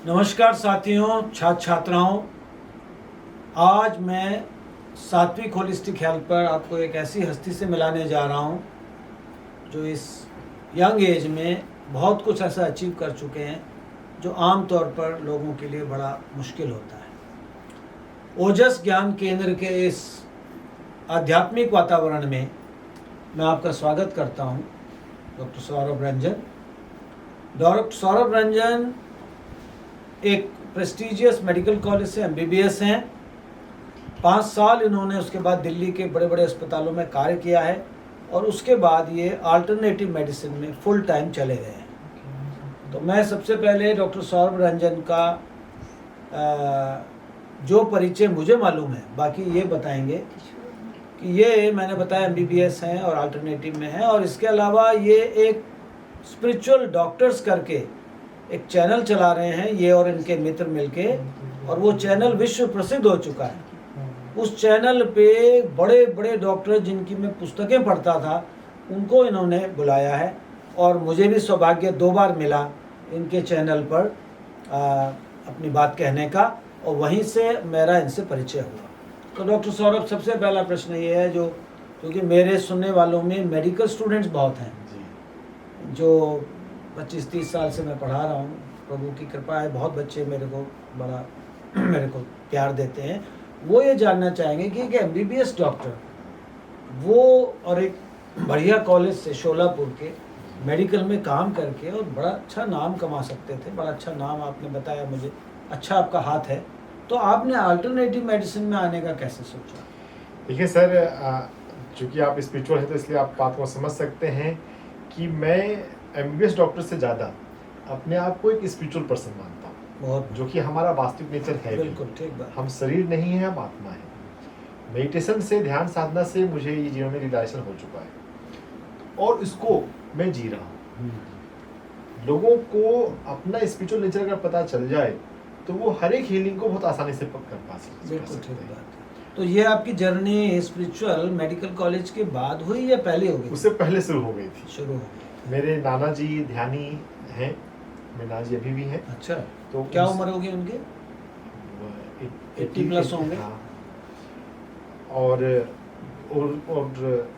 नमस्कार साथियों, छात्र छात्राओं। आज मैं सात्विक होलिस्टिक हेल्थ पर आपको एक ऐसी हस्ती से मिलाने जा रहा हूं जो इस यंग एज में बहुत कुछ ऐसा अचीव कर चुके हैं जो आम तौर पर लोगों के लिए बड़ा मुश्किल होता है। ओजस ज्ञान केंद्र के इस आध्यात्मिक वातावरण में मैं आपका स्वागत करता हूं। डॉक्टर सौरभ रंजन। डॉक्टर सौरभ रंजन एक प्रेस्टिजियस मेडिकल कॉलेज से MBBS हैं। 5 साल इन्होंने उसके बाद दिल्ली के बड़े बड़े अस्पतालों में कार्य किया है और उसके बाद ये अल्टरनेटिव मेडिसिन में फुल टाइम चले गए हैं। तो मैं सबसे पहले डॉक्टर सौरभ रंजन का जो परिचय मुझे मालूम है, बाकी ये बताएंगे कि ये मैंने बताया MBBS हैं और अल्टरनेटिव में हैं, और इसके अलावा ये एक स्पिरिचुअल डॉक्टर्स करके एक चैनल चला रहे हैं, ये और इनके मित्र मिलके, और वो चैनल विश्व प्रसिद्ध हो चुका है। उस चैनल पे बड़े बड़े डॉक्टर जिनकी मैं पुस्तकें पढ़ता था उनको इन्होंने बुलाया है, और मुझे भी सौभाग्य 2 बार मिला इनके चैनल पर अपनी बात कहने का, और वहीं से मेरा इनसे परिचय हुआ। तो डॉक्टर सौरभ, सबसे पहला प्रश्न ये है, जो क्योंकि मेरे सुनने वालों में मेडिकल स्टूडेंट्स बहुत हैं, जो 25-30 साल से मैं पढ़ा रहा हूँ। प्रभु की कृपा है, बहुत बच्चे मेरे को प्यार देते हैं। वो ये जानना चाहेंगे कि एक MBBS डॉक्टर वो और एक बढ़िया कॉलेज से शोलापुर के मेडिकल में काम करके और बड़ा अच्छा नाम कमा सकते थे। बड़ा अच्छा नाम आपने बताया मुझे, अच्छा आपका हाथ है। तो आपने अल्टरनेटिव मेडिसिन में आने का कैसे सोचा? देखिए सर, चूँकि आप स्पिरिचुअल हैं तो इसलिए आप बात को समझ सकते हैं कि मैं MBBS डॉक्टर से ज़्यादा अपने आप को एक स्पिरिचुअल पर्सन मानता हूँ, बहुत, जो कि हमारा वास्तविक नेचर है। बिल्कुल ठीक बात। हम शरीर नहीं है, हम आत्मा है। मेडिटेशन से, ध्यान साधना से मुझे ये जीवन में रियलाइजेशन हो चुका है और इसको मैं जी रहा हूँ। लोगों को अपना स्पिरिचुअल नेचर अगर पता चल जाए तो वो हर एक हीलिंग को बहुत आसानी से कर पा सकते हैं। बिल्कुल ठीक बात है। तो ये आपकी जर्नी स्पिरिचुअल मेडिकल कॉलेज के बाद हुई या पहले हो गई? उससे पहले शुरू हो गई थी। शुरू हो गई। मेरे नाना जी ध्यानी हैं, मेरे नाना जी अभी भी हैं। अच्छा, तो क्या उम्र होगी उनके? 80 प्लस होंगे। हाँ। और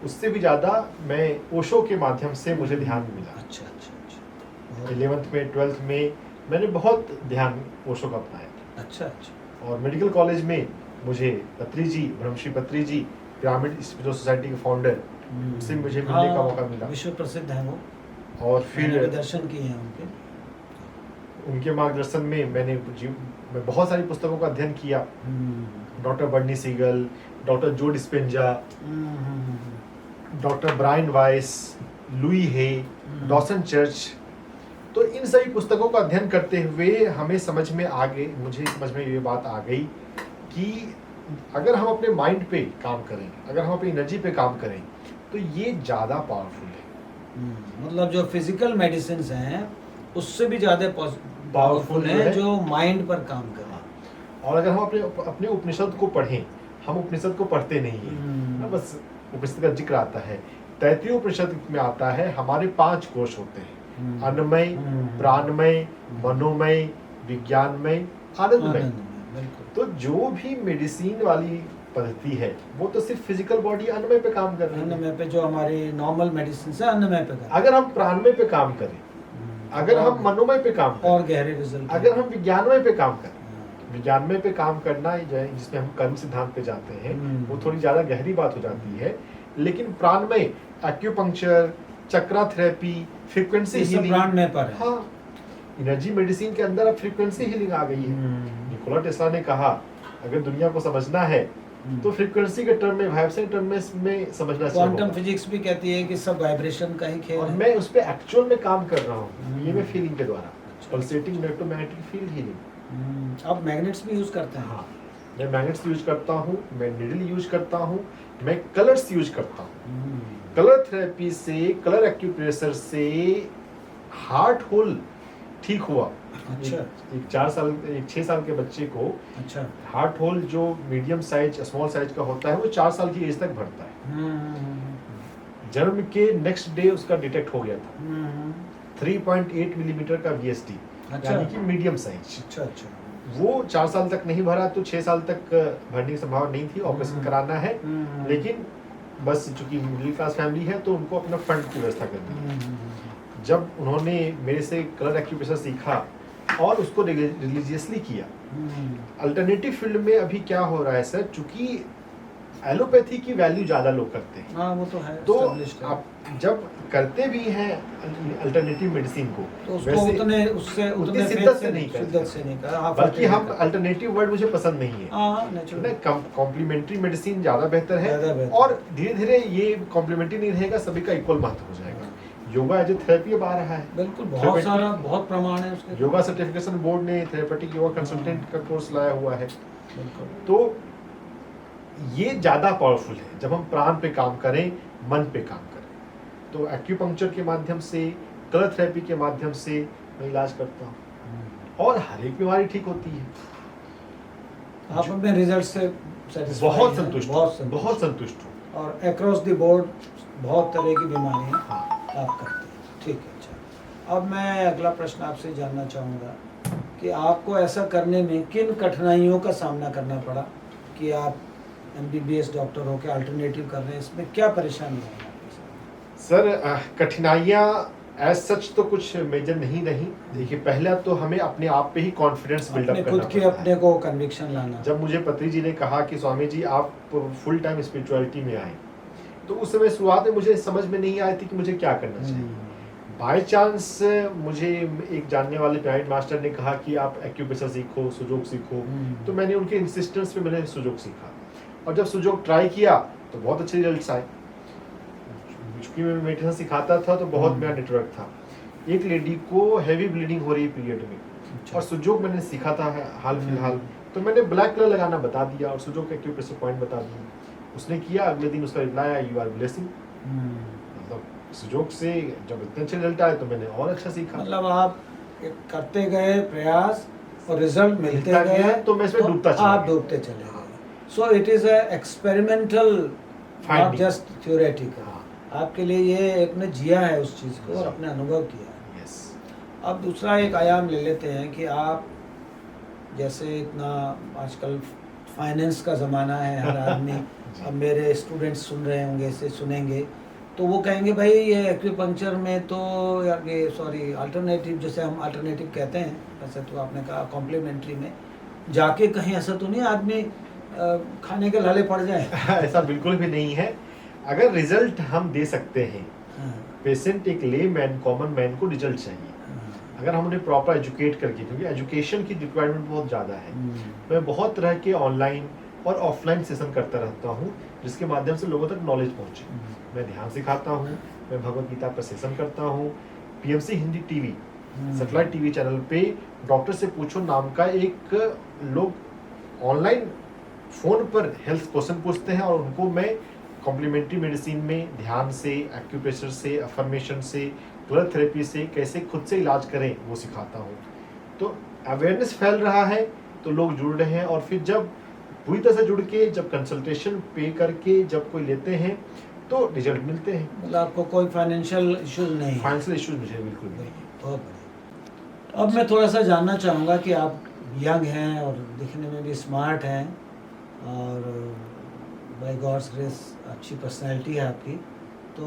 उससे भी ज़्यादा मैं ओशो के माध्यम से मुझे ध्यान मिला। अच्छा अच्छा अच्छा। 11th में 12th में मैंने बहुत ध्यान ओशो का अपनाया। अच्छा अच्छा। और मेडिकल कॉलेज में मुझे पत्री जी, ब्रह्मश्री पत्री जी, पिरामिड स्पिरिचुअल सोसाइटी के फाउंडर, उनसे मुझे मिलने का मौका मिला। विश्व प्रसिद्ध हैं वो, और फिर दर्शन किए हैं उनके मार्गदर्शन में मैं बहुत सारी पुस्तकों का अध्ययन किया। Doctor Bernie Siegel, doctor Joe Dispenza, doctor Brian Weiss, Louise Hay, Dawson Church. तो इन सभी पुस्तकों का अध्ययन करते हुए मुझे समझ में ये बात आ गई कि अगर हम अपने माइंड पे काम करें, अगर हम अपनी एनर्जी पे काम करें तो ये ज़्यादा पावरफुल है। मतलब जो फिजिकल मेडिसिन हैं उससे भी ज़्यादा पावरफुल है जो माइंड पर काम करें। और अगर हम अपने उपनिषद को पढ़ें, हम उपनिषद को पढ़ते नहीं हैं, बस उपनिषद का जिक्र आता है। तैत्तिरीय उपनिषद में आता है हमारे 5 कोश होते हैं, अन्नमय, प्राणमय, मनोमय, विज्ञानमय, आनंदमय। तो जो भी मेडिसिन वाली पद्धति है वो तो सिर्फ फिजिकल बॉडी अन्नमय पे काम कर रही है। अन्नमय पे जो हमारी नॉर्मल मेडिसिन है अन्नमय पे कर। अगर हम प्राणमय पे काम करें, अगर हम मनोमय पे काम करें, और गहरे रिजल्ट, अगर हम विज्ञानमय पे काम करें, विज्ञानमय पे काम करना जिसमें हम कर्म सिद्धांत पे जाते हैं, वो थोड़ी ज्यादा गहरी बात हो जाती है। लेकिन प्राणमय, एक्यूपंक्चर, चक्रा थेरेपी, फ्रीक्वेंसी हीलिंग, प्राणमय पर है। हाँ, एनर्जी मेडिसिन के अंदर अब फ्रीक्वेंसी हीलिंग आ गई है। निकोला टेस्ला ने कहा अगर दुनिया को समझना है तो फ्रीक्वेंसी के टर्म में, वाइब्रेशन टर्म में समझना चाहिए। क्वांटम फिजिक्स भी कहती है कि सब वाइब्रेशन का ही खेल और है। मैं उस पे एक्चुअल में काम कर रहा हूँ, ये मैं फीलिंग के द्वारा, पल्सेटिंग इलेक्ट्रोमैग्नेटिक फील्ड हीलिंग। आप मैग्नेट्स भी यूज करते हैं? हाँ, मैं मैग्नेट्स यूज करता हूँ, मैं नीडल यूज करता हूँ, मैं कलर्स यूज करता हूँ। कलर थेरेपी से, कलर एक्यूप्रेशर से हार्ट होल ठीक हुआ। अच्छा। एक 6 साल के बच्चे को, अच्छा, हार्ट होल जो मीडियम साइज, स्मॉल साइज का होता है वो 4 साल की एज तक बढ़ता है। जन्म के नेक्स्ट डे उसका डिटेक्ट हो गया था। 3.8 मिलीमीटर का VSD, अच्छा। यानी कि मीडियम साइज। अच्छा अच्छा। वो 4 साल तक नहीं भरा तो 6 साल तक भरने की संभावना नहीं थी, ऑपरेशन कराना है, लेकिन बस चूंकि मिडिल क्लास फैमिली है तो उनको अपना फंड की व्यवस्था करनी है। जब उन्होंने मेरे से कलर एक्यूप्रेशर सीखा और उसको रिलीजियसली किया, अल्टरनेटिव फील्ड में अभी क्या हो रहा है सर, चूंकि एलोपैथी की वैल्यू ज़्यादा लोग करते हैं, हाँ वो तो है, तो established है। आप जब करते भी हैं अल्टरनेटिव मेडिसिन को, तो उसको वैसे उतने उससे उतनी उतने शिद्दत faith से नहीं करते। शिद्दत से नहीं करा, हाँ, बल्कि फर्क हम नहीं करते। अल्टरनेटिव वर्ड मुझे पसंद नहीं है हाँ नेचुरल। कॉम्प्लीमेंट्री मेडिसिन ज़्यादा बेहतर है, ज़्यादा बेहतर। और धीरे धीरे ये कॉम्प्लीमेंट्री नहीं रहेगा, सभी का इक्वल महत्व हो जाएगा। योगा एज ए थेरेपी अब आ रहा है, बिल्कुल, बहुत Therapeutic- सारा बहुत प्रमाण है उसके। योगा सर्टिफिकेशन बोर्ड ने थेरेपेटिक योगा कंसल्टेंट का कोर्स लाया हुआ है। बिल्कुल। तो ये ज़्यादा पावरफुल है जब हम प्राण पे काम करें, मन पे काम करें। तो एक्यूपंक्चर के माध्यम से, कलर थेरेपी के माध्यम से मैं इलाज करता हूँ और हर एक बीमारी ठीक होती है। आप अपने रिजल्ट से satisfied बहुत हैं? संतुष्ट बहुत संतुष्ट हूँ। और अक्रॉस द बोर्ड बहुत तरह की बीमारियां हाँ। आप करते हैं, ठीक है। अच्छा, अब मैं अगला प्रश्न आपसे जानना चाहूँगा कि आपको ऐसा करने में किन कठिनाइयों का सामना करना पड़ा कि आप MBBS डॉक्टर होकर अल्टरनेटिव कर रहे हैं, इसमें क्या परेशानी है आपके साथ? सर कठिनाइयाँ एज सच तो कुछ मेजर नहीं रही। देखिए, पहला तो हमें अपने आप पे ही कॉन्फिडेंस बिल्डअप अपने करना खुद की पड़ता है। अपने को कन्विक्शन लाना। जब मुझे पत्री जी ने कहा कि स्वामी जी आप फुल टाइम स्पिरिचुअलिटी में आए, तो उस समय शुरुआत में मुझे समझ में नहीं आई थी कि मुझे क्या करना चाहिए। बाय चांस मुझे एक जानने वाले पिरामिड मास्टर ने कहा कि आप एक्यूप्रेशर सीखो, सुजोग सीखो, तो मैंने उनके इंसिस्टेंस पे मैंने सुजोग सीखा, और जब सुजोग ट्राई किया तो बहुत अच्छे रिजल्ट्स आए। चूंकि मैं मेडिटेशन सिखाता था तो बहुत मेरा नेटवर्क था। एक लेडी को हैवी ब्लीडिंग हो रही है पीरियड में, और सुजोग मैंने सीखा था हाल फिलहाल, तो मैंने ब्लैक कलर लगाना बता दिया और सुजोग का एक्यूप्रेशर पॉइंट बता दिया। उसने किया, अगले दिन उसका रिप्लाई आया, यू आर ब्लेसिंग। मतलब सुजोग से जब इतने अच्छे रिजल्ट आए तो मैंने और अच्छा सीखा। मतलब आप करते गए प्रयास और रिजल्ट मिलते मिलता गए, गया, तो मैं इसमें डूबता चला आप गया। डूबते चले गए। So it is a experimental, not Finding। Just theoretical. हाँ। आपके लिए ये एक ने जिया है उस चीज़ को और जी। अपने अनुभव किया है। यस। अब दूसरा एक आयाम ले लेते हैं कि आप जैसे इतना आजकल फाइनेंस का ज़माना है, हर आदमी अब मेरे स्टूडेंट्स सुन रहे होंगे, इसे सुनेंगे तो वो कहेंगे भाई ये एक्यूपंक्चर में तो, या ये सॉरी अल्टरनेटिव, जैसे हम अल्टरनेटिव कहते हैं, वैसे तो आपने कहा कॉम्प्लीमेंट्री में जाके कहीं ऐसा तो नहीं आदमी खाने के लाले पड़ जाए? ऐसा बिल्कुल भी नहीं है। अगर रिजल्ट हम दे सकते हैं, हाँ, पेशेंट एक ले मैन, कॉमन मैन को रिजल्ट चाहिए। हाँ, अगर हम उन्हें प्रॉपर एजुकेट करके, क्योंकि एजुकेशन की रिक्वायरमेंट बहुत ज़्यादा है। मैं बहुत तरह के ऑनलाइन और ऑफलाइन सेशन करता रहता हूँ, जिसके माध्यम से लोगों तक नॉलेज पहुँचे। मैं ध्यान सिखाता हूँ, मैं भगवत गीता पर सेशन करता हूँ। PMC Hindi TV, satellite TV channel पे डॉक्टर से पूछो नाम का एक लोग ऑनलाइन फ़ोन पर हेल्थ क्वेश्चन पूछते हैं, और उनको मैं कॉम्प्लीमेंट्री मेडिसिन में ध्यान से, एक्यूप्रेशर से, अफर्मेशन से, कलर थेरेपी से कैसे खुद से इलाज करें वो सिखाता हूँ। तो अवेयरनेस फैल रहा है, तो लोग जुड़ रहे हैं, और फिर जब पूरी तरह से जुड़ के, जब कंसल्टेशन पे करके जब कोई लेते हैं तो रिजल्ट मिलते हैं। मतलब आपको कोई फाइनेंशियल इश्यूज नहीं है? फाइनेंशियल इश्यूज मुझे बिल्कुल नहीं है। बहुत बढ़िया। अब मैं थोड़ा सा जानना चाहूँगा कि आप यंग हैं और दिखने में भी स्मार्ट हैं, और बाय गॉड्स ग्रेस अच्छी पर्सनैलिटी है आपकी, तो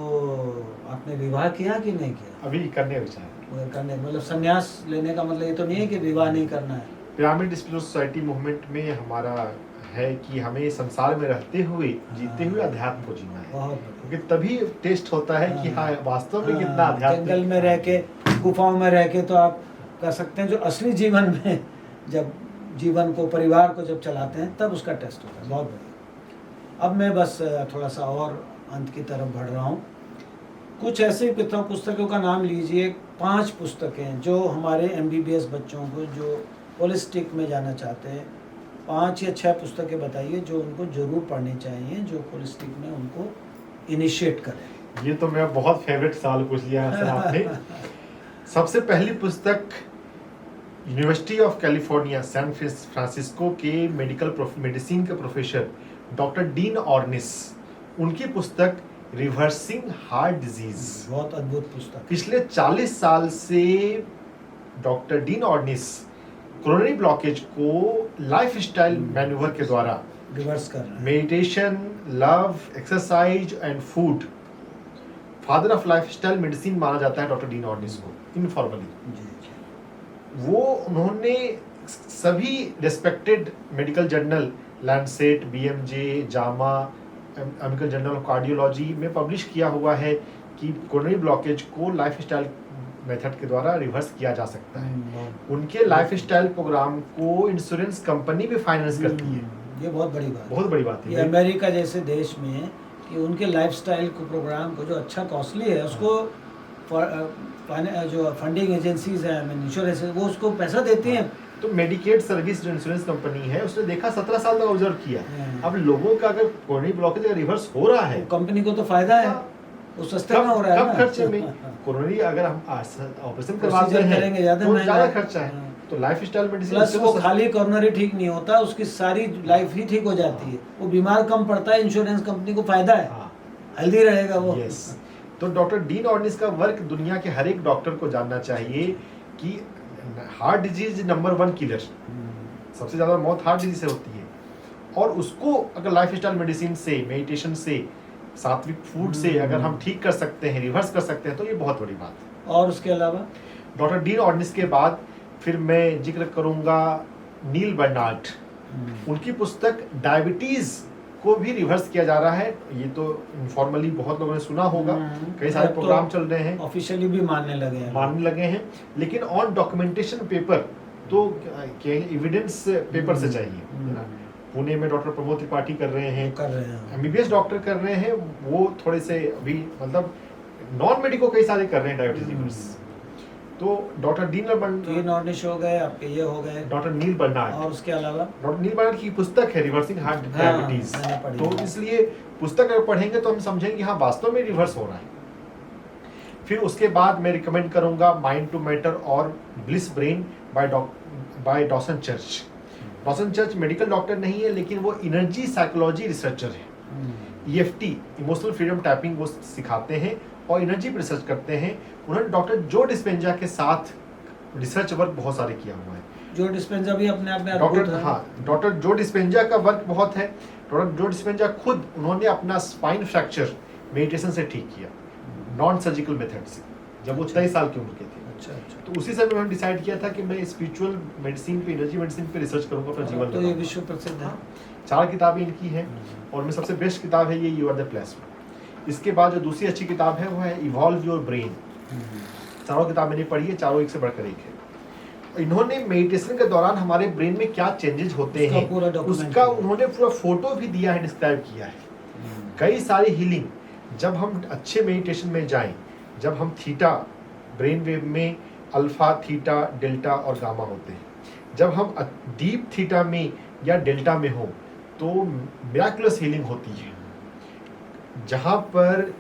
आपने विवाह किया कि नहीं किया? अभी करने विचार मगर करने मतलब संन्यास लेने का मतलब ये तो नहीं है कि विवाह नहीं करना है? पिरामिड स्पिरिचुअल सोसाइटी मूवमेंट में हमारा है कि हमें संसार में रहते हुए, जीते हुए अध्यात्म को जीना है, बहुत बढ़िया। क्योंकि तभी टेस्ट होता है कि हाँ वास्तव में कितना हाँ, अध्यात्म। जंगल में रह के, गुफाओं में रह के तो आप कर सकते हैं, जो असली जीवन में जब जीवन को, परिवार को जब चलाते हैं तब उसका टेस्ट होता है। बहुत बढ़िया। अब मैं बस थोड़ा सा और अंत की तरफ बढ़ रहा हूँ। कुछ ऐसे पुस्तकों का नाम लीजिए, 5 पुस्तकें जो हमारे MBBS बच्चों को जो होलिस्टिक में जाना चाहते हैं, 5 या 6 पुस्तकें बताइए जो उनको जरूर पढ़नी चाहिए, जो होलिस्टिक में उनको इनिशिएट करें। ये तो मैं बहुत फेवरेट सवाल पूछ लिया है सर आपने। सबसे पहली पुस्तक university of California San Francisco के मेडिसिन के प्रोफेसर डॉक्टर डीन ऑर्निस, उनकी पुस्तक रिवर्सिंग हार्ट डिजीज। बहुत अद्भुत पुस्तक। पिछले 40 साल से डॉक्टर डीन ऑर्निस कोरोनरी ब्लॉकेज को लाइफस्टाइल मैन्यूवर के द्वारा रिवर्स कर रहा है। Meditation, love, exercise and food, father of lifestyle medicine माना जाता है डॉक्टर डीन ऑर्निस को इनफॉर्मली। जी, जी। वो उन्होंने सभी respected medical journal Lancet, BMJ, JAMA, American journal of cardiology में पब्लिश किया हुआ है कि कोरोनरी ब्लॉकेज को लाइफस्टाइल मेथड के द्वारा रिवर्स किया जा सकता है। उनके लाइफस्टाइल प्रोग्राम को इंश्योरेंस कंपनी भी फाइनेंस करती है। ये बहुत बड़ी बात है। बहुत बड़ी बात ये है। अमेरिका जैसे देश में कि उनके लाइफस्टाइल को प्रोग्राम को जो अच्छा कॉस्टली है उसको जो फंडिंग एजेंसीज हैं, इंश्योरेंस, वो उसको पैसा देती हैं। तो मेडिकेड सर्विस जो इंश्योरेंस कंपनी है उसने देखा 17 साल तक ऑब्जर्व किया। हाँ। अब लोगों का अगर कोरोनरी ब्लॉकेज अगर रिवर्स हो रहा है, कंपनी को तो फायदा है, वो सस्ते में हो रहा है कम ना। खर्चे में कोरोनरी अगर हम ऑपरेशन करवाते Procedure हैं करेंगे, ज्यादा तो महंगा ज्यादा है। खर्चा है। हाँ। तो लाइफस्टाइल मेडिसिन प्लस वो खाली कॉर्नरी ठीक नहीं होता, उसकी सारी लाइफ ही ठीक हो जाती है। वो बीमार कम पड़ता है, इंश्योरेंस कंपनी को फायदा है, हेल्दी रहेगा वो। यस। तो डॉक्टर डीन ऑर्निस का वर्क दुनिया के हर एक डॉक्टर को जानना चाहिए कि हार्ट डिजीज नंबर 1 किलर, सबसे ज्यादा मौत हार्ट डिजीज से होती है, और उसको अगर लाइफस्टाइल मेडिसिन से, मेडिटेशन से, सात्विक फूड से अगर हम ठीक कर सकते हैं, रिवर्स कर सकते हैं, तो ये बहुत बड़ी बात है। और उसके अलावा डॉक्टर डीन ऑर्निस के बाद फिर मैं जिक्र करूंगा नील बर्नार्ड। उनकी पुस्तक डायबिटीज को भी रिवर्स किया जा रहा है। ये तो इनफॉर्मली बहुत लोगों ने सुना होगा, कई सारे प्रोग्राम चल रहे हैं, ऑफिशियली भी मानने लगे हैं, लेकिन ऑन डॉक्यूमेंटेशन पेपर तो एविडेंस पेपर से चाहिए, है ना। पुणे में डॉक्टर प्रमोद त्रिपाठी कर रहे हैं, एमबीबीएस डॉक्टर कर रहे हैं, वो थोड़े से अभी मतलब नॉन मेडिको कई सारे कर रहे हैं डायबिटीज रिवर्स। तो डॉक्टर डीन ऑर्निस हो गए, आपके ये हो गए, डॉक्टर नील बर्नार्ड, और उसके अलावा डॉक्टर नील बर्नार्ड की पुस्तक है रिवर्सिंग हार्ट डायबिटीज। तो इसलिए पुस्तक अगर पढ़ेंगे तो हम समझेंगे हाँ वास्तव में रिवर्स हो रहा है। फिर उसके बाद मैं रिकमेंड करूंगा माइंड टू मैटर और bliss brain bye Dawson church. Dawson church medical doctor नहीं है, लेकिन वो एनर्जी साइकोलॉजी रिसर्चर है। EFT, इमोशनल फ्रीडम टैपिंग, वो सिखाते हैं और एनर्जी पर रिसर्च करते हैं। उन्होंने डॉक्टर जो डिस्पेंजा के साथ रिसर्च वर्क बहुत सारे किया हुआ है। जो डिस्पेंजा भी अपने आप में डॉक्टर जो डिस्पेंजा का वर्क बहुत है। डॉक्टर जो डिस्पेंजा खुद उन्होंने अपना स्पाइन फ्रैक्चर मेडिटेशन से ठीक किया, नॉन सर्जिकल मेथड से, जब वो 23 साल की उम्र के थे। अच्छा। तो उसी समय उन्होंने डिसाइड किया था कि मैं स्पिरिचुअल मेडिसिन पे, एनर्जी मेडिसिन पे रिसर्च करूंगा अपना जीवन। तो ये विश्व प्रसिद्ध है। 4 किताबें इनकी हैं और में सबसे बेस्ट किताब है ये यू आर द प्लेसमेंट। इसके बाद जो दूसरी अच्छी किताब है वो है इवॉल्व योर ब्रेन। चारों किताब मैंने पढ़ी है, चारों एक से बढ़कर एक है। इन्होंने मेडिटेशन के दौरान हमारे ब्रेन में क्या चेंजेस होते हैं उसका उन्होंने पूरा फोटो भी दिया है, डिस्क्राइब किया है। कई सारी हीलिंग, जब हम अच्छे मेडिटेशन में जाएं, जब हम थीटा ब्रेन वेव में अल्फा, थीटा, डेल्टा और गामा होते हैं, जब हम डीप थीटा में या डेल्टा में हो तो मिराकुलस हीलिंग होती है। जहां पर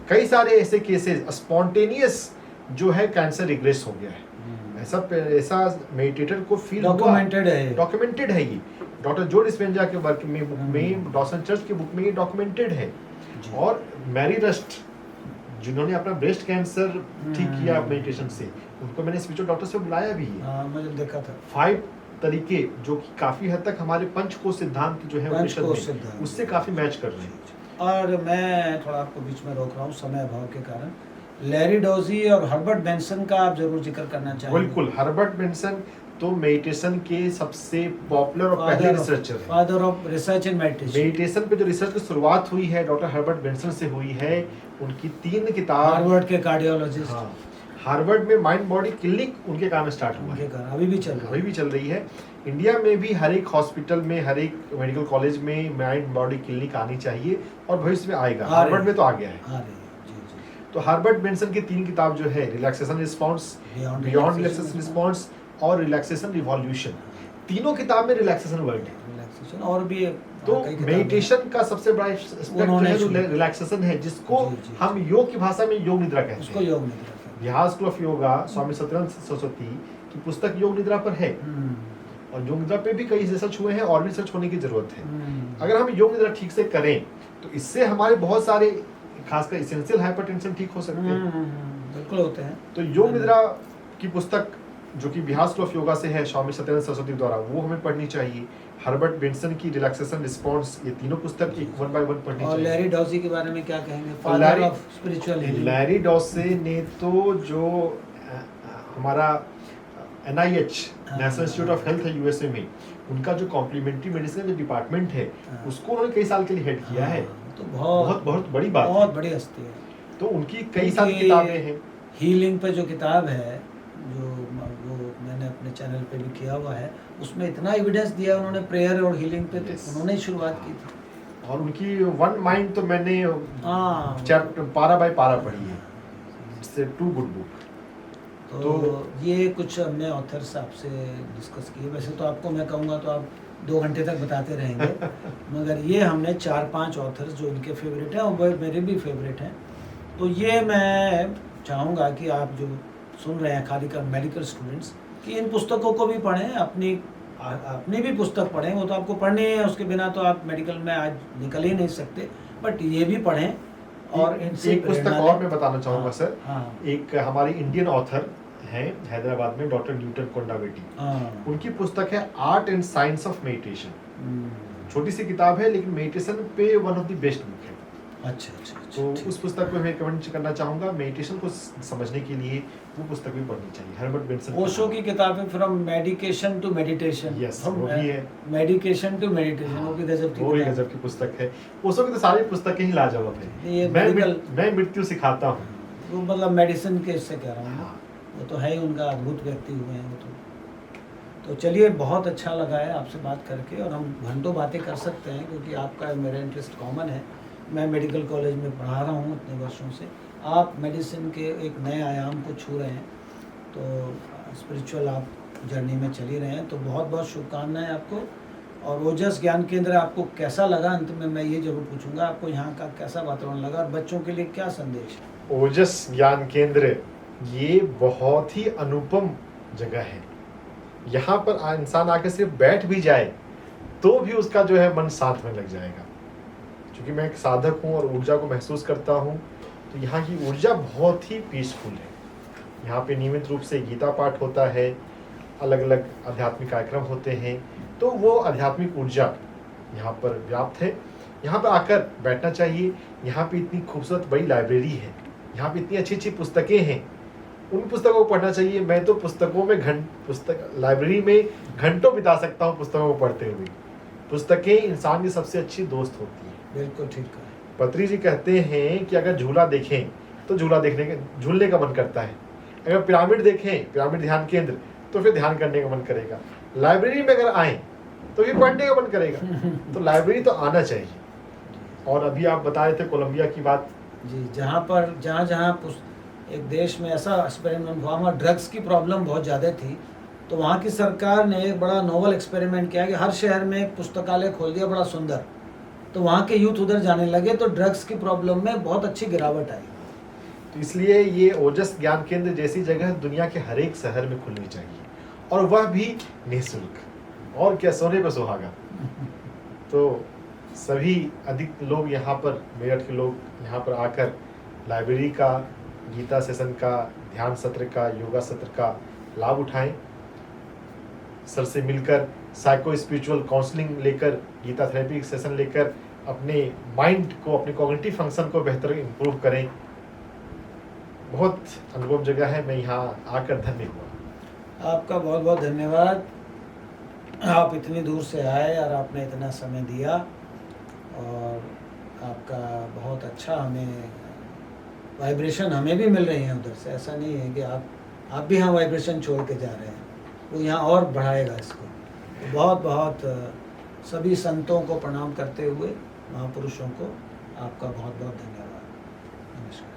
कई सारे ऐसे केसेस स्पॉन्टेनियस जो है कैंसर रिग्रेस हो गया है, ऐसा मेडिटेटर को फील डॉक्यूमेंटेड है ये। डॉक्टर जो डिस्पेंजा के वर्क में, बुक में, डॉसन चर्च की बुक में ये डॉक्यूमेंटेड है। और मैरी रस्ट जिन्होंने अपना ब्रेस्ट कैंसर ठीक किया मेडिटेशन से, उनको मैंने स्पिरिचुअल डॉक्टर से बुलाया भी है। मैंने देखा था 5 तरीके जो कि काफी हद तक हमारे पंचकोश सिद्धांत जो है उससे काफी मैच कर रहे हैं। और मैं थोड़ा आपको बीच में रोक रहा हूँ समय अभाव के कारण। लैरी डॉजी और हर्बर्ट बेंसन का आप जरूर जिक्र करना चाहेंगे। बिल्कुल, हर्बर्ट बेंसन तो मेडिटेशन के सबसे पॉपुलर और पहले रिसर्चर है। Father of research in meditation पे जो रिसर्च की शुरुआत हुई है डॉक्टर हर्बर्ट बेंसन से हुई है। उनकी 3 किताब, हार्वर्ड के कार्डियोलॉजिस्ट, हार्वर्ड में माइंड बॉडी क्लिनिक उनके कारण स्टार्ट हुआ है, अभी भी चल रही है। इंडिया में भी हर एक हॉस्पिटल में, हर एक मेडिकल कॉलेज में माइंड बॉडी क्लिनिक आनी चाहिए और भविष्य में आएगा। हार्वर्ड में तो आ गया है। तो हार्बर्ट बेंसन की 3 किताब जो है, relaxation response, beyond relaxation response और रिलैक्सेशन रिवॉल्यूशन, तीनों किताब में रिलैक्सेशन वर्ड है। और भी तो मेडिटेशन का सबसे बड़ा एस्पेक्ट जो है रिलैक्सेशन है, जिसको हम योग की भाषा में योग निद्रा कहते हैं। बिहार स्कूल ऑफ योगा स्वामी सत्यानंद सरस्वती की पुस्तक योग निद्रा पर है और योग निद्रा पे भी कई रिसर्च हुए हैं और भी रिसर्च होने की जरूरत है। अगर हम योग निद्रा ठीक से करें तो इससे हमारे बहुत सारे खासकर इसेंशियल हाइपरटेंशन ठीक हो सकते हैं। बिल्कुल होते हैं। तो योग निद्रा की पुस्तक जो कि बिहार स्कूल ऑफ योगा से है, स्वामी सत्यानंद सरस्वती द्वारा, वो हमें पढ़नी चाहिए। हर्बर्ट बेंसन की रिलैक्सेशन रिस्पॉन्स, ये तीनों पुस्तक एक 1 बाय 1 पढ़नी और चाहिए। लैरी डॉजी के बारे में क्या कहेंगे, father of spiritual healing? Larry Dossey ने तो जो हमारा NIH National Institute of Health है USA में, उनका जो कॉम्प्लीमेंट्री मेडिसिन जो डिपार्टमेंट है, हाँ। उसको उन्होंने कई साल के लिए हेड किया है। तो बहुत बहुत बड़ी बात है। बहुत बड़ी हस्ती है। तो उनकी कई सारी किताबें हैं। हीलिंग पे जो किताब है, जो वो मैंने अपने चैनल पे भी किया हुआ है, उसमें इतना एविडेंस दिया उन्होंने प्रेयर और हीलिंग पे, तो उन्होंने ही शुरुआत की थी। और उनकी वन माइंड तो मैंने हाँ, चैप्टर पारा बाय पारा पढ़ी है। It's too good book. तो ये कुछ हमने ऑथर्स आपसे डिस्कस किए। वैसे तो आपको मैं कहूँगा तो आप 2 घंटे तक बताते रहेंगे, मगर ये हमने 4-5 ऑथर्स जो इनके फेवरेट हैं और वो मेरे भी फेवरेट हैं। तो ये मैं चाहूँगा कि आप जो सुन रहे हैं खाली का मेडिकल स्टूडेंट्स, कि इन पुस्तकों को भी पढ़ें, अपनी भी पुस्तक पढ़ें। वो तो आपको पढ़नी है, उसके बिना तो आप मेडिकल में आज निकल ही नहीं सकते, बट ये भी पढ़ें। और इनसे एक पुस्तक और मैं बताना चाहूँगा सर। हाँ, एक हमारी इंडियन ऑथर हैं हैदराबाद में, डॉक्टर न्यूटन कोंडावेटी। हाँ, उनकी पुस्तक है art and science of meditation. छोटी सी किताब है, लेकिन मेडिटेशन पे one of the best book है। अच्छा। तो उस पुस्तक को मैं रिकमेंड करना चाहूंगा। मेडिटेशन को समझने के लिए वो पुस्तक भी पढ़नी चाहिए, हर्बर्ट बेंसन। ओशो की किताबें, from medication to meditation. Yes, वो भी है। मेडिकेशन टू मेडिटेशन, वो भी गजब की, वो भी गजब की पुस्तक है। ओशो की तो सारी पुस्तकें ही लाजवाब है। ये मैं मृत्यु सिखाता हूँ, वो मतलब मेडिसिन के इससे कह रहा हूँ। हाँ। वो तो है ही, उनका अद्भुत व्यक्ति हुए हैं वो तो चलिए, बहुत अच्छा लगा है आपसे बात करके, और हम घंटों बातें कर सकते हैं, क्योंकि आपका मेरा इंटरेस्ट कॉमन है। मैं मेडिकल कॉलेज में पढ़ा रहा हूँ इतने वर्षों से, आप मेडिसिन के एक नए आयाम को छू रहे हैं, तो स्पिरिचुअल आप जर्नी में चली रहे हैं। तो बहुत बहुत शुभकामनाएं आपको। और ओजस ज्ञान केंद्र आपको कैसा लगा, अंत में मैं ये जरूर पूछूंगा, आपको यहाँ का कैसा वातावरण लगा और बच्चों के लिए क्या संदेश है? ओजस ज्ञान केंद्र ये बहुत ही अनुपम जगह है। यहाँ पर इंसान आके सिर्फ बैठ भी जाए तो भी उसका जो है मन शांत में लग जाएगा। क्योंकि मैं एक साधक हूँ और ऊर्जा को महसूस करता हूँ, तो यहाँ की ऊर्जा बहुत ही पीसफुल है। यहाँ पे नियमित रूप से गीता पाठ होता है, अलग अलग आध्यात्मिक कार्यक्रम होते हैं, तो वो आध्यात्मिक ऊर्जा यहाँ पर व्याप्त है। यहाँ पर आकर बैठना चाहिए। यहाँ पे इतनी खूबसूरत बड़ी लाइब्रेरी है, यहाँ पे इतनी अच्छी अच्छी पुस्तकें हैं, उन पुस्तकों को पढ़ना चाहिए। मैं तो पुस्तकों में लाइब्रेरी में घंटों बिता सकता हूँ पुस्तकों को पढ़ते हुए। पुस्तकें इंसान की सबसे अच्छी दोस्त होती है। बिल्कुल ठीक है। पत्री जी कहते हैं कि अगर झूला देखें तो झूलने का मन करता है, अगर पिरामिड देखें, पिरामिड ध्यान केंद्र, तो फिर ध्यान करने का मन करेगा। लाइब्रेरी में अगर आए तो फिर पढ़ने का मन करेगा। तो लाइब्रेरी तो आना चाहिए। और अभी आप बता रहे थे कोलंबिया की बात जी, जहाँ एक देश में ऐसा एक्सपेरिमेंट हुआ, वहाँ ड्रग्स की प्रॉब्लम बहुत ज़्यादा थी, तो वहाँ की सरकार ने एक बड़ा नोवल एक्सपेरिमेंट किया कि हर शहर में एक पुस्तकालय खोल दिया बड़ा सुंदर, तो वहाँ के यूथ उधर जाने लगे, तो ड्रग्स की प्रॉब्लम में बहुत अच्छी गिरावट आई। तो इसलिए ये ओजस ज्ञान केंद्र जैसी जगह दुनिया के हर एक शहर में खुलनी चाहिए, और वह भी निःशुल्क। और क्या, सोने पर सुहागा। तो सभी अधिक लोग यहाँ पर, मेरठ के लोग यहाँ पर आकर लाइब्रेरी का, गीता सेशन का, ध्यान सत्र का, योगा सत्र का लाभ उठाएं। सर से मिलकर साइको स्पिरिचुअल काउंसलिंग लेकर, गीता थेरेपी सेशन लेकर अपने माइंड को, अपने कॉग्निटिव फंक्शन को बेहतर इम्प्रूव करें। बहुत अनुपम जगह है, मैं यहाँ आकर धन्य हुआ। आपका बहुत बहुत धन्यवाद। आप इतनी दूर से आए और आपने इतना समय दिया, और आपका बहुत अच्छा, हमें वाइब्रेशन हमें भी मिल रही है उधर से। ऐसा नहीं है कि आप भी यहाँ वाइब्रेशन छोड़ के जा रहे हैं, वो यहाँ और बढ़ाएगा इसको। तो बहुत बहुत सभी संतों को प्रणाम करते हुए, महापुरुषों को, आपका बहुत बहुत धन्यवाद। नमस्कार।